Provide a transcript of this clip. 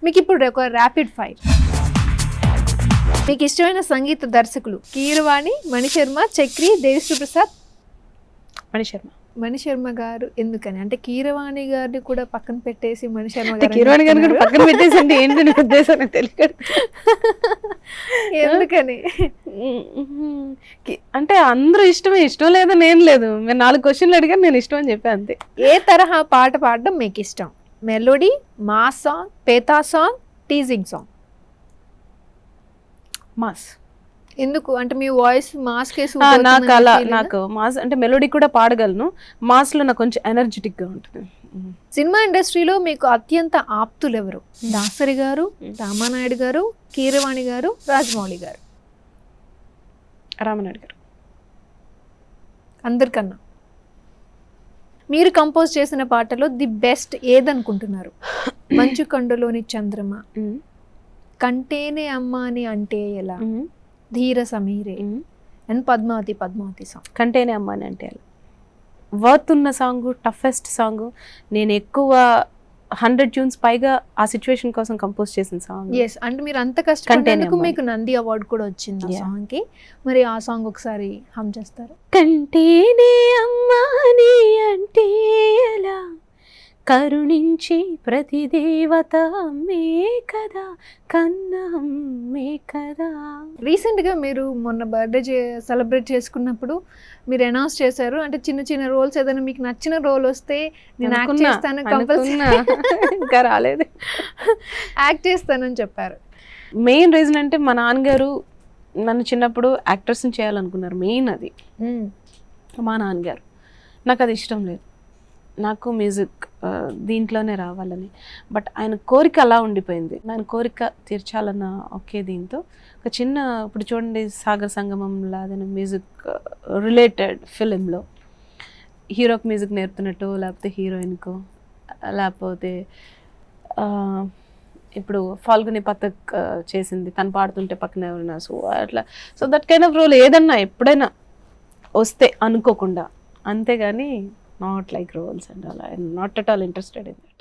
మీకు ఇప్పుడు ఒక ర్యాపిడ్ ఫైర్. మీకు ఇష్టమైన సంగీత దర్శకులు కీరవాణి, మణిశర్మ, చక్రి, దేవిశ్రీ ప్రసాద్. మణిశర్మ గారు ఎందుకని? అంటే కీరవాణి గారిని కూడా పక్కన పెట్టేసి మణిశర్మ గారు, కీరవాణి గారిని కూడా పక్కన పెట్టేసి అంటే ఏంటి ఉద్దేశం తెలియదు. ఎందుకని అంటే అందరూ ఇష్టమే, ఇష్టం లేదని ఏం లేదు. మీరు 4 క్వశ్చన్లు అడిగారు, నేను ఇష్టం అని చెప్పా అంతే. ఏ తరహా పాట పాడడం మీకు ఇష్టం? మెలోడీ, మాస్ సాంగ్, పేతా సాంగ్, టీజింగ్ సాంగ్? మాస్. ఎందుకు? అంటే మీ వాయిస్ మాస్ కేసు నాకు అలా, నాకు మాస్ అంటే మెలోడీ కూడా పాడగలను, మాస్ లో నాకు కొంచెం ఎనర్జెటిక్ గా ఉంటుంది. సినిమా ఇండస్ట్రీలో మీకు అత్యంత ఆప్తులు ఎవరు? దాసరి గారు, రామానాయుడు గారు, కీరవాణి గారు, రాజమౌళి గారు? రామానాయుడు గారు అందరికన్నా. మీరు కంపోజ్ చేసిన పాటలో ది బెస్ట్ ఏదనుకుంటున్నారు? మంచు కొండలోని చంద్రమ, కంటేనే అమ్మ అని అంటే ఎలా, ధీర సమీరే అండ్ పద్మావతి సాంగ్. కంటేనే అమ్మ అని అంటే ఎలా వర్త్ ఉన్న సాంగ్, టఫెస్ట్ సాంగ్. నేను ఎక్కువ 100 ట్యూన్స్ పైగా ఆ సిచ్యువేషన్ కోసం కంపోజ్ చేసిన సాంగ్. ఎస్, అంటే మీరు అంత కష్టపడినందుకు మీకు నంది అవార్డు కూడా వచ్చింది ఆ సాంగ్ కి. మరి ఆ సాంగ్ ఒకసారి హమ్ చేస్తారు? కంటేనే అమ్మ అని అంటే ఎలా, కరుణించి ప్రతి దేవత అమ్మే కదా, కన్నా అమ్మే కదా. రీసెంట్గా మీరు మొన్న బర్త్డే సెలబ్రేట్ చేసుకున్నప్పుడు మీరు అనౌన్స్ చేశారు, అంటే చిన్న చిన్న రోల్స్ ఏదైనా మీకు నచ్చిన రోల్ వస్తే నేను యాక్ట్ చేస్తాను, కంపల్సరీ ఇంకా రాలేదు, యాక్ట్ చేస్తానని చెప్పారు. మెయిన్ రీజన్ అంటే మా నాన్నగారు నన్ను చిన్నప్పుడు యాక్టర్స్ని చేయాలనుకున్నారు. మెయిన్ అది మా నాన్నగారు. నాకు అది ఇష్టం లేదు, నాకు మ్యూజిక్ దీంట్లోనే రావాలని. బట్ ఆయన కోరిక అలా ఉండిపోయింది. ఆయన కోరిక తీర్చాలన్న ఒకే దీంతో ఒక చిన్న, ఇప్పుడు చూడండి సాగర్ సంగమంలా అదే మ్యూజిక్ రిలేటెడ్ ఫిలింలో హీరోకి మ్యూజిక్ నేర్పుతున్నట్టు, లేకపోతే హీరోయిన్కో, లేకపోతే ఇప్పుడు ఫాల్గుని పథక్ చేసింది, తను పాడుతుంటే పక్కన ఎవరైనా, సో అట్లా. So that kind of role ఏదన్నా ఎప్పుడైనా వస్తే అనుకోకుండా, అంతేగాని not like roles and all. I'm not at all interested in that.